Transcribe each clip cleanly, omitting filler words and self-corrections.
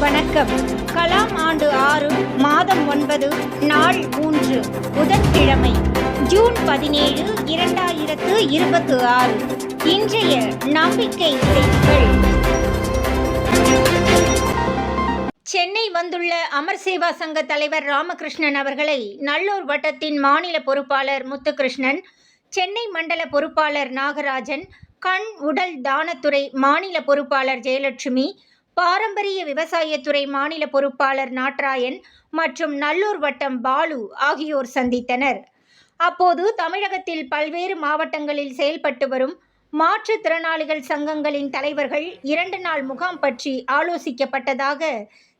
வணக்கம். கலாம் ஆண்டு 6 மாதம் 9 நாள் 3 புதன்கிழமை ஜூன் 17, 2026. இன்றைய நம்பிக்கை செய்திகள். சென்னை வந்துள்ள அமர் சேவா சங்க தலைவர் ராமகிருஷ்ணன் அவர்களை நல்லூர் வட்டத்தின் மாநில பொறுப்பாளர் முத்துகிருஷ்ணன், சென்னை மண்டல பொறுப்பாளர் நாகராஜன், கண் உடல் தானத்துறை மாநில பொறுப்பாளர் ஜெயலட்சுமி, பாரம்பரிய விவசாயத்துறை மாநில பொறுப்பாளர் நாட்ராயன் மற்றும் நல்லூர் வட்டம் பாலு ஆகியோர் சந்தித்தனர். அப்போது தமிழகத்தில் பல்வேறு மாவட்டங்களில் செயல்பட்டு வரும் மாற்றுத்திறனாளிகள் சங்கங்களின் தலைவர்கள் 2 நாள் முகாம் பற்றி ஆலோசிக்கப்பட்டதாக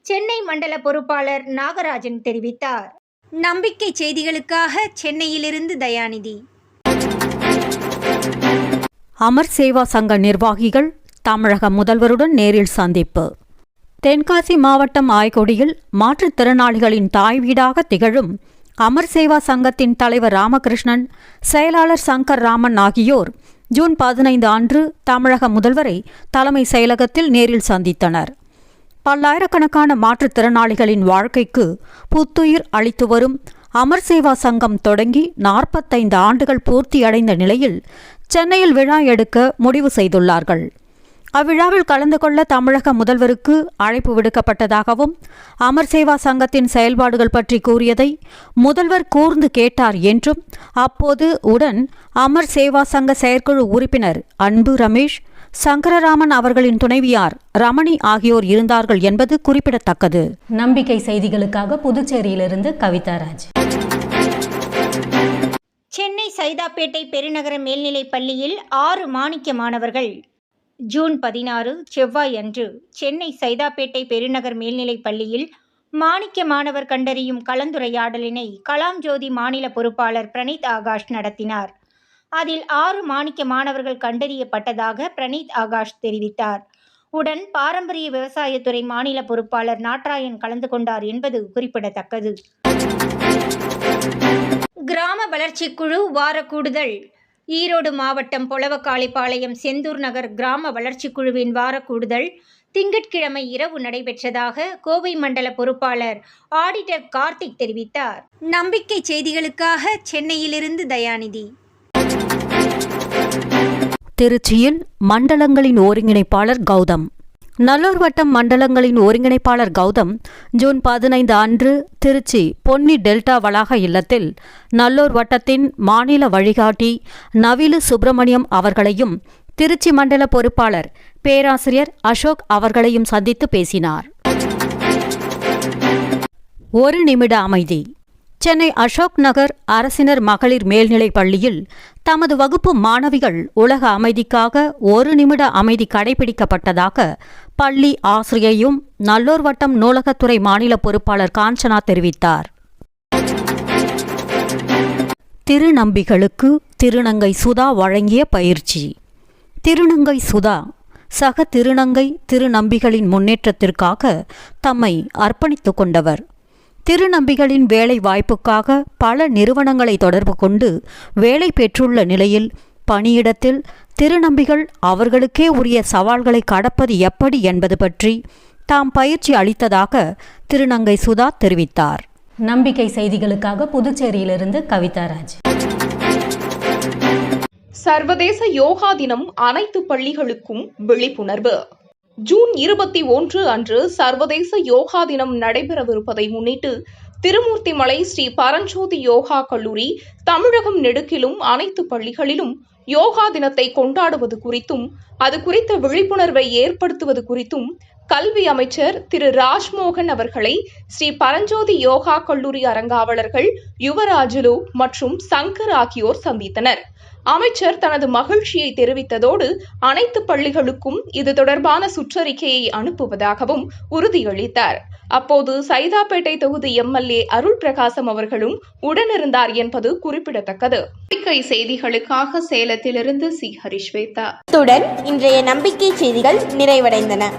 சென்னை மண்டல பொறுப்பாளர் நாகராஜன் தெரிவித்தார். நம்பிக்கை செய்திகளுக்காக சென்னையிலிருந்து தயாநிதி. அமர் சேவா சங்க நிர்வாகிகள் தமிழக முதல்வருடன் நேரில் சந்திப்பு. தென்காசி மாவட்டம் ஆய்குடியில் மாற்றுத்திறனாளிகளின் தாய் வீடாக திகழும் அமர் சேவா சங்கத்தின் தலைவர் ராமகிருஷ்ணன், செயலாளர் சங்கர் ராமன் ஆகியோர் ஜூன் 15 அன்று தமிழக முதல்வரை தலைமை செயலகத்தில் நேரில் சந்தித்தனர். பல்லாயிரக்கணக்கான மாற்றுத்திறனாளிகளின் வாழ்க்கைக்கு புத்துயிர் அளித்து வரும் அமர் சேவா சங்கம் தொடங்கி 45 ஆண்டுகள் பூர்த்தியடைந்த நிலையில் சென்னையில் விழா எடுக்க முடிவு செய்துள்ளார்கள். அவ்விழாவில் கலந்து கொள்ள தமிழக முதல்வருக்கு அழைப்பு விடுக்கப்பட்டதாகவும், அமர் சேவா சங்கத்தின் செயல்பாடுகள் பற்றி கூறியதை முதல்வர் கூர்ந்து கேட்டார் என்றும், அப்போது உடன் அமர் சேவா சங்க செயற்குழு உறுப்பினர் அன்பு ரமேஷ், சங்கரராமன் அவர்களின் துணைவியார் ரமணி ஆகியோர் இருந்தார்கள் என்பது குறிப்பிடத்தக்கது. நம்பிக்கை செய்திகளுக்காக புதுச்சேரியிலிருந்து கவிதாராஜ். சென்னை சைதாப்பேட்டை பெருநகர மேல்நிலைப் பள்ளியில் 6 மாணிக்க மாணவர்கள் ஜூன் 16 செவ்வாய் அன்று சென்னை சைதாப்பேட்டை பெருநகர் மேல்நிலைப் பள்ளியில் மாணிக்க மாணவர் கண்டறியும் கலந்துரையாடலினை கலாம் ஜோதி மாநில பொறுப்பாளர் பிரணீத் ஆகாஷ் நடத்தினார். அதில் 6 மாணிக்க மாணவர்கள் கண்டறியப்பட்டதாக பிரணீத் ஆகாஷ் தெரிவித்தார். உடன் பாரம்பரிய விவசாயத்துறை மாநில பொறுப்பாளர் நாட்ராயன் கலந்து கொண்டார் என்பது குறிப்பிடத்தக்கது. கிராம வளர்ச்சிக்குழு வார கூடுதல். ஈரோடு மாவட்டம் பொளவக்காளிப்பாளையம் செந்தூர் நகர் கிராம வளர்ச்சிக்குழுவின் வார கூடுதல் திங்கட்கிழமை இரவு நடைபெற்றதாக கோவை மண்டல பொறுப்பாளர் ஆடிட்டர் கார்த்திக் தெரிவித்தார். நம்பிக்கை செய்திகளுக்காக சென்னையிலிருந்து தயாநிதி. திருச்சியில் மண்டலங்களின் ஒருங்கிணைப்பாளர் கௌதம். நல்லூர் வட்டம் மண்டலங்களின் ஒருங்கிணைப்பாளர் கௌதம் ஜூன் 15 அன்று திருச்சி பொன்னி டெல்டா வளாக இல்லத்தில் நல்லூர் வட்டத்தின் மாநில வழிகாட்டி நவிலு சுப்பிரமணியம் அவர்களையும் திருச்சி மண்டல பொறுப்பாளர் பேராசிரியர் அசோக் அவர்களையும் சந்தித்து பேசினார். ஒரு நிமிட அமைதி. சென்னை அசோக் நகர் அரசினர் மகளிர் மேல்நிலைப் பள்ளியில் தமது வகுப்பு மாணவிகள் உலக அமைதிக்காக 1 நிமிட அமைதி கடைபிடிக்கப்பட்டதாக பள்ளி ஆசிரியையும் நல்லூர் வட்டம் நூலகத்துறை மாநில பொறுப்பாளர் காஞ்சனா தெரிவித்தார். திருநம்பிகளுக்கு திருநங்கை சுதா வழங்கிய பயிற்சி. திருநங்கை சுதா சக திருநங்கை திருநம்பிகளின் முன்னேற்றத்திற்காக தம்மை அர்ப்பணித்துக் கொண்டவர். திருநம்பிகளின் வேலை வாய்ப்புக்காக பல நிறுவனங்களை தொடர்பு கொண்டு வேலை பெற்றுள்ள நிலையில் பணியிடத்தில் திருநம்பிகள் அவர்களுக்கே உரிய சவால்களை கடப்பது எப்படி என்பது பற்றி தாம் பயிற்சி அளித்ததாக திருநங்கை சுதா தெரிவித்தார். நம்பிக்கை செய்திகளுக்காக புதுச்சேரியிலிருந்து கவிதாராஜ். சர்வதேச யோகா தினம் அனைத்து பள்ளிகளுக்கும் விழிப்புணர்வு. ஜூன் 21 அன்று சர்வதேச யோகா தினம் நடைபெறவிருப்பதை முன்னிட்டு திருமூர்த்திமலை ஸ்ரீ பரஞ்சோதி யோகா கல்லூரி தமிழகம் நெடுக்கிலும் அனைத்து பள்ளிகளிலும் யோகா தினத்தை கொண்டாடுவது குறித்தும் அது குறித்த விழிப்புணர்வை ஏற்படுத்துவது குறித்தும் கல்வி அமைச்சர் திரு ராஜ்மோகன் அவர்களை ஸ்ரீ பரஞ்சோதி யோகா கல்லூரி அரங்காவலர்கள் யுவராஜுலு மற்றும் சங்கர் ஆகியோர் சந்தித்தனர். அமைச்சர் தனது மகிழ்ச்சியை தெரிவித்ததோடு அனைத்து பள்ளிகளுக்கும் இது தொடர்பான சுற்றறிக்கையை அனுப்புவதாகவும் உறுதியளித்தார். அப்போது சைதாப்பேட்டை தொகுதி எம்எல்ஏ அருள் பிரகாசம் அவர்களும் உடனிருந்தார் என்பது குறிப்பிடத்தக்கது. நம்பிக்கை செய்திகளுக்காக சேலத்திலிருந்து சி ஹரிஸ்வேதா. இத்துடன் இன்றைய நம்பிக்கை செய்திகள் நிறைவடைந்தன.